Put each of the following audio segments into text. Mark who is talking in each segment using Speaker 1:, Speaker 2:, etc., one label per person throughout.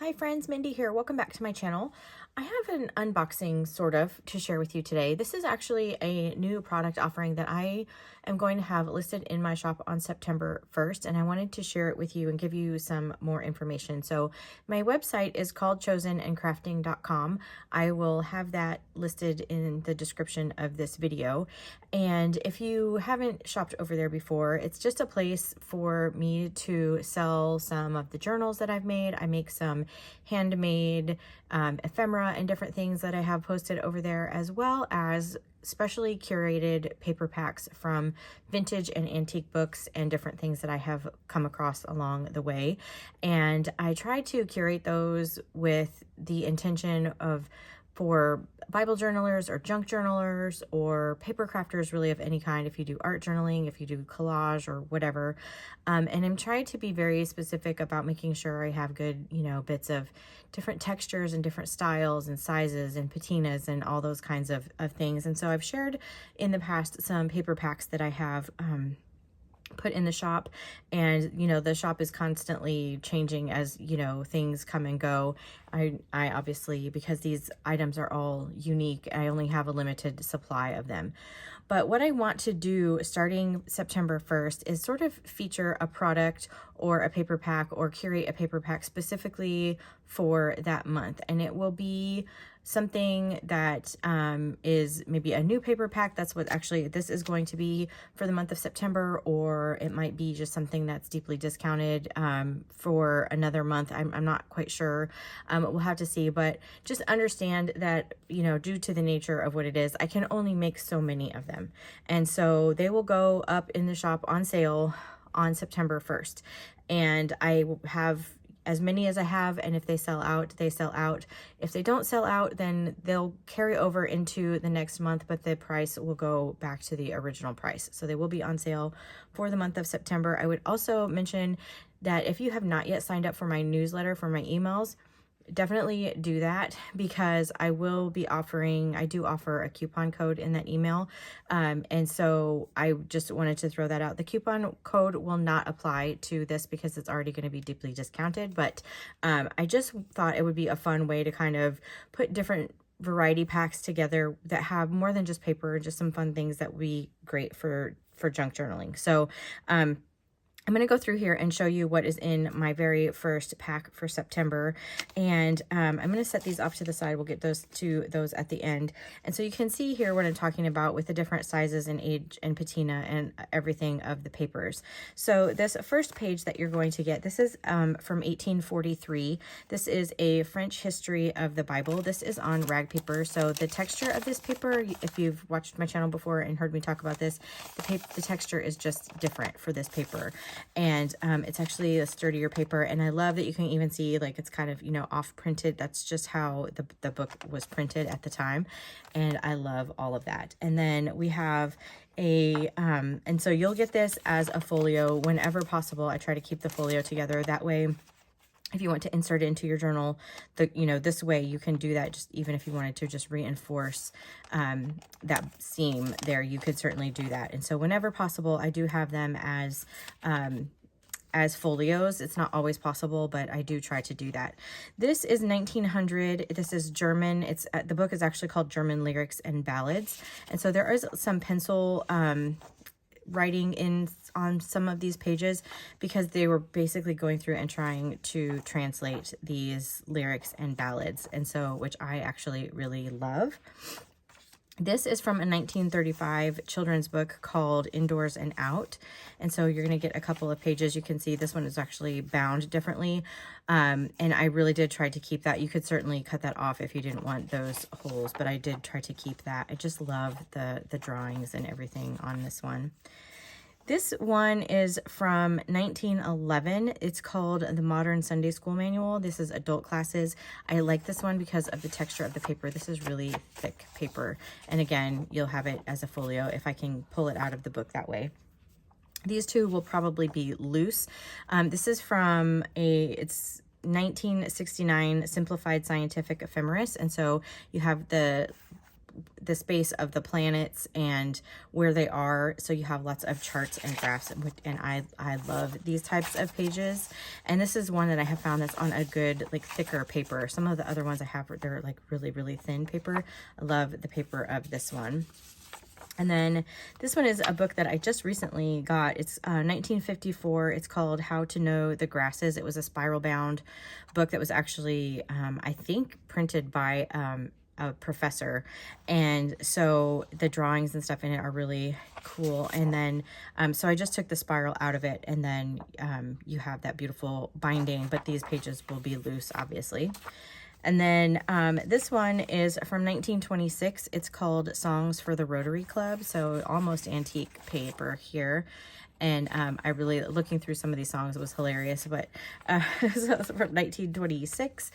Speaker 1: Hi friends, Mindy here. Welcome back to my channel. I have an unboxing sort of to share with you today. This is actually a new product offering that I am going to have listed in my shop on September 1st, and I wanted to share it with you and give you some more information. So my website is called chosenandcrafting.com. I will have that listed in the description of this video. And if you haven't shopped over there before, it's just a place for me to sell some of the journals that I've made. I make some handmade ephemera and different things that I have posted over there, as well as specially curated paper packs from vintage and antique books and different things that I have come across along the way. And I try to curate those with the intention of for Bible journalers or junk journalers or paper crafters, really of any kind, if you do art journaling, if you do collage or whatever. And I'm trying to be very specific about making sure I have good, bits of different textures and different styles and sizes and patinas and all those kinds of things. And so I've shared in the past some paper packs that I have put in the shop, and the shop is constantly changing as things come and go. I obviously, because these items are all unique, I only have a limited supply of them. But what I want to do starting September 1st is sort of feature a product or a paper pack or curate a paper pack specifically for that month. And it will be something that is maybe a new paper pack. That's what actually this is going to be for the month of September, or it might be just something that's deeply discounted for another month. I'm not quite sure. We'll have to see, but just understand that, due to the nature of what it is, I can only make so many of them. And so they will go up in the shop on sale on September 1st. And I have as many as I have, and if they sell out, they sell out. If they don't sell out, then they'll carry over into the next month, but the price will go back to the original price. So they will be on sale for the month of September. I would also mention that if you have not yet signed up for my newsletter, for my emails, definitely do that, because I do offer a coupon code in that email. And so I just wanted to throw that out. The coupon code will not apply to this because it's already going to be deeply discounted, but I just thought it would be a fun way to kind of put different variety packs together that have more than just paper, just some fun things that would be great for junk journaling. So I'm going to go through here and show you what is in my very first pack for September. And I'm going to set these off to the side. We'll get those at the end. And so you can see here what I'm talking about with the different sizes and age and patina and everything of the papers. So this first page that you're going to get, this is from 1843. This is a French history of the Bible. This is on rag paper. So the texture of this paper, if you've watched my channel before and heard me talk about this, the texture is just different for this paper. And it's actually a sturdier paper, and I love that you can even see like it's kind of off printed. That's just how the book was printed at the time, and I love all of that. And then we have and so you'll get this as a folio whenever possible. I try to keep the folio together, that way if you want to insert it into your journal, this way you can do that. Just even if you wanted to just reinforce that seam there, you could certainly do that. And so whenever possible, I do have them as folios. It's not always possible, but I do try to do that. This is 1900. This is German. The book is actually called German Lyrics and Ballads. And so there is some pencil writing on some of these pages, because they were basically going through and trying to translate these lyrics and ballads, and so, which I actually really love. This is from a 1935 children's book called Indoors and Out. And so you're going to get a couple of pages. You can see this one is actually bound differently. And I really did try to keep that. You could certainly cut that off if you didn't want those holes, but I did try to keep that. I just love the drawings and everything on this one. This one is from 1911. It's called The Modern Sunday School Manual. This is adult classes. I like this one because of the texture of the paper. This is really thick paper. And again, you'll have it as a folio if I can pull it out of the book that way. These two will probably be loose. This is from it's 1969 Simplified Scientific Ephemeris. And so you have the the space of the planets and where they are. So you have lots of charts and graphs, and I love these types of pages. And this is one that I have found that's on a good, like, thicker paper. Some of the other ones I have, they're like really, really thin paper. I love the paper of this one. And then this one is a book that I just recently got. It's 1954. It's called How to Know the Grasses. It was a spiral bound book that was actually, I think, printed by a professor. And so the drawings and stuff in it are really cool. And then, so I just took the spiral out of it, and then you have that beautiful binding, but these pages will be loose, obviously. And then this one is from 1926. It's called Songs for the Rotary Club. So almost antique paper here. And I really, looking through some of these songs, it was hilarious. But so it's from 1926.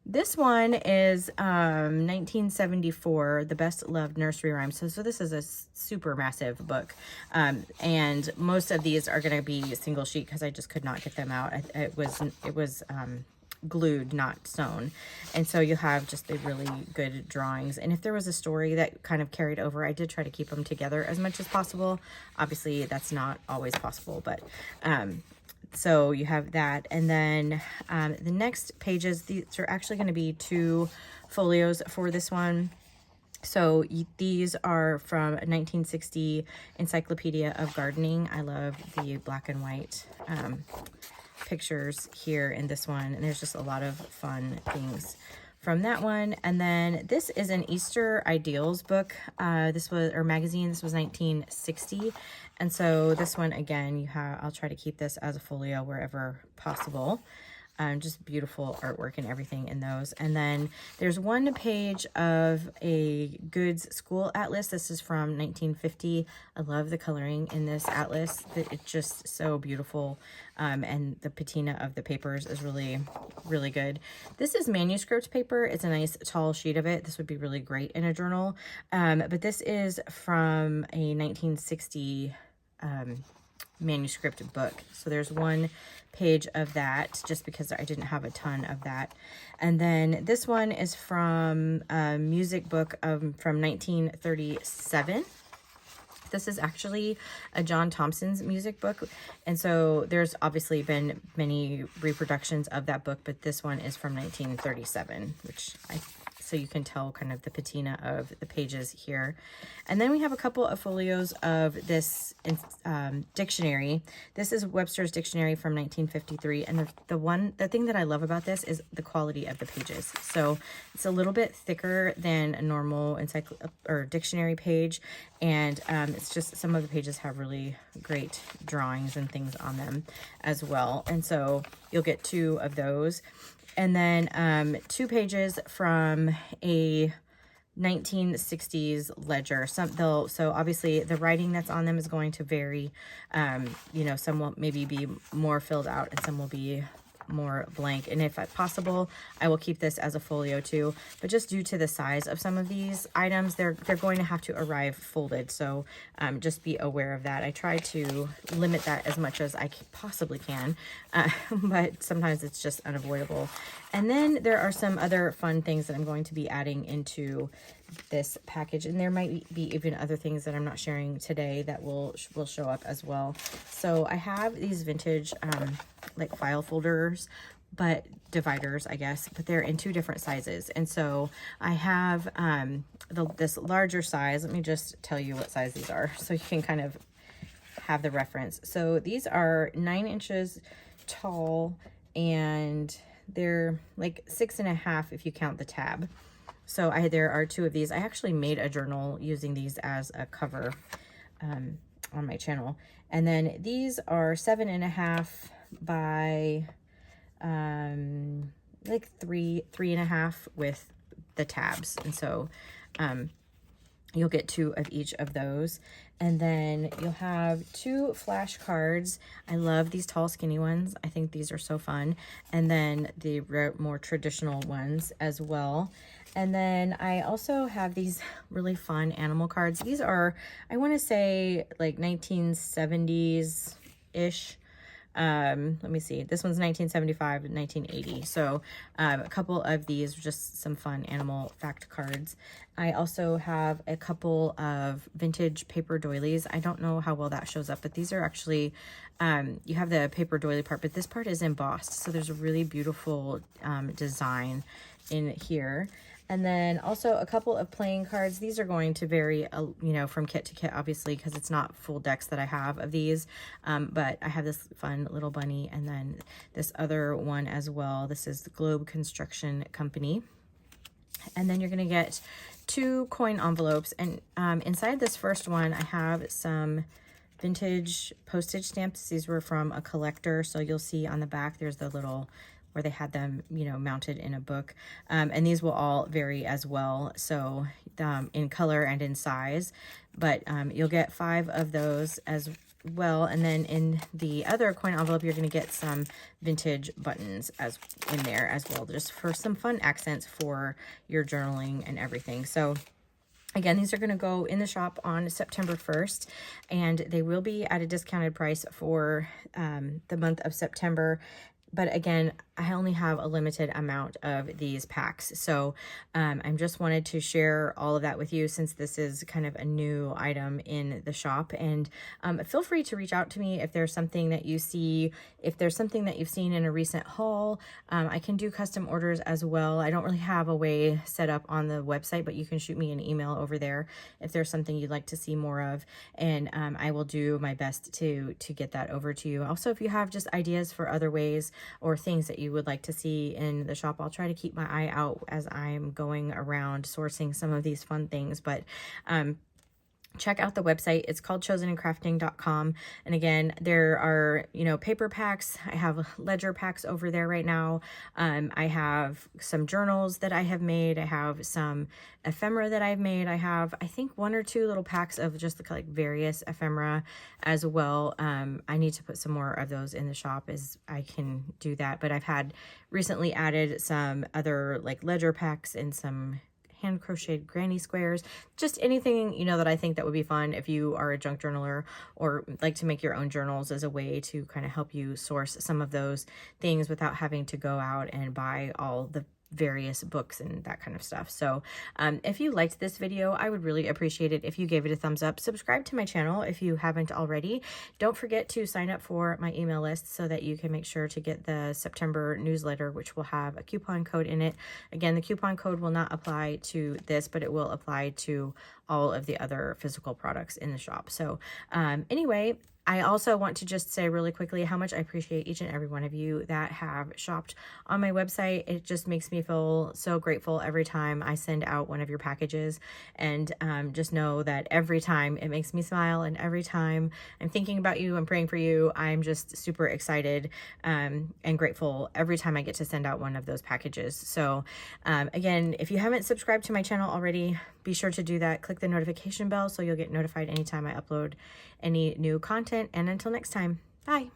Speaker 1: This one is 1974, The Best Loved Nursery Rhymes. So this is a super massive book. And most of these are going to be single sheet because I just could not get them out. It was glued, not sewn. And so you have just the really good drawings. And if there was a story that kind of carried over, I did try to keep them together as much as possible. Obviously that's not always possible, but so you have that. And then the next pages, these are actually going to be 2 folios for this one. So these are from 1960 Encyclopedia of Gardening. I love the black and white pictures here in this one, and there's just a lot of fun things from that one. And then this is an Easter Ideals book. This was, or magazine, this was 1960. And so this one, again, you have, I'll try to keep this as a folio wherever possible. Just beautiful artwork and everything in those. And then there's one page of a Goods School Atlas. This is from 1950. I love the coloring in this atlas. It's just so beautiful. And the patina of the papers is really, really good. This is manuscript paper. It's a nice tall sheet of it. This would be really great in a journal. But this is from a 1960 manuscript book. So there's one page of that, just because I didn't have a ton of that. And then this one is from a music book from 1937. This is actually a John Thompson's music book. And so there's obviously been many reproductions of that book, but this one is from 1937, so you can tell kind of the patina of the pages here. And then we have a couple of folios of this dictionary. This is Webster's Dictionary from 1953. And the thing that I love about this is the quality of the pages. So it's a little bit thicker than a normal dictionary page. And it's just, some of the pages have really great drawings and things on them as well. And so you'll get 2 of those. And then 2 pages from a 1960s ledger. So obviously the writing that's on them is going to vary. You know, some will maybe be more filled out and some will be more blank. And if possible, I will keep this as a folio too. But just due to the size of some of these items, they're going to have to arrive folded. So just be aware of that. I try to limit that as much as I possibly can, but sometimes it's just unavoidable. And then there are some other fun things that I'm going to be adding into this package, and there might be even other things that I'm not sharing today that will show up as well. So I have these vintage like file folders, but dividers, I guess, but they're in 2 different sizes. And so I have this larger size. Let me just tell you what size these are so you can kind of have the reference. So these are 9 inches tall, and they're like 6.5 if you count the tab. So there are 2 of these. I actually made a journal using these as a cover on my channel. And then these are 7.5 by like 3.5 with the tabs. And so you'll get 2 of each of those. And then you'll have 2 flashcards. I love these tall, skinny ones. I think these are so fun. And then the more traditional ones as well. And then I also have these really fun animal cards. These are, I want to say, like 1970s-ish. Let me see. This one's 1975 and 1980. So a couple of these, just some fun animal fact cards. I also have a couple of vintage paper doilies. I don't know how well that shows up, but these are actually, you have the paper doily part, but this part is embossed. So there's a really beautiful design in here. And then also a couple of playing cards. These are going to vary, you know, from kit to kit, obviously, because it's not full decks that I have of these. But I have this fun little bunny, and then this other one as well. This is the Globe Construction Company. And then you're going to get 2 coin envelopes. And inside this first one, I have some vintage postage stamps. These were from a collector. So you'll see on the back, there's the little where they had them, you know, mounted in a book. And these will all vary as well. So in color and in size, but you'll get 5 of those as well. And then in the other coin envelope, you're going to get some vintage buttons as in there as well, just for some fun accents for your journaling and everything. So again, these are going to go in the shop on September 1st, and they will be at a discounted price for the month of September. But again, I only have a limited amount of these packs. So I just wanted to share all of that with you, since this is kind of a new item in the shop. And feel free to reach out to me if there's something that you see, if there's something that you've seen in a recent haul. I can do custom orders as well. I don't really have a way set up on the website, but you can shoot me an email over there if there's something you'd like to see more of. And I will do my best to get that over to you. Also, if you have just ideas for other ways or things that you would like to see in the shop, I'll try to keep my eye out as I'm going around sourcing some of these fun things. But check out the website. It's called chosenandcrafting.com. And again, there are, you know, paper packs. I have ledger packs over there right now. I have some journals that I have made. I have some ephemera that I've made. I have, I think, 1 or 2 little packs of just like various ephemera as well. I need to put some more of those in the shop as I can do that. But I've had recently added some other like ledger packs and some hand crocheted granny squares, just anything, you know, that I think that would be fun if you are a junk journaler or like to make your own journals, as a way to kind of help you source some of those things without having to go out and buy all the various books and that kind of stuff. So if you liked this video, I would really appreciate it if you gave it a thumbs up. Subscribe to my channel if you haven't already. Don't forget to sign up for my email list so that you can make sure to get the September newsletter, which will have a coupon code in it. Again, the coupon code will not apply to this, but it will apply to all of the other physical products in the shop. So anyway, I also want to just say really quickly how much I appreciate each and every one of you that have shopped on my website. It just makes me feel so grateful every time I send out one of your packages. And just know that every time it makes me smile, and every time I'm thinking about you and praying for you, I'm just super excited and grateful every time I get to send out one of those packages. So again, if you haven't subscribed to my channel already, be sure to do that. Click the notification bell so you'll get notified anytime I upload any new content. And until next time, bye.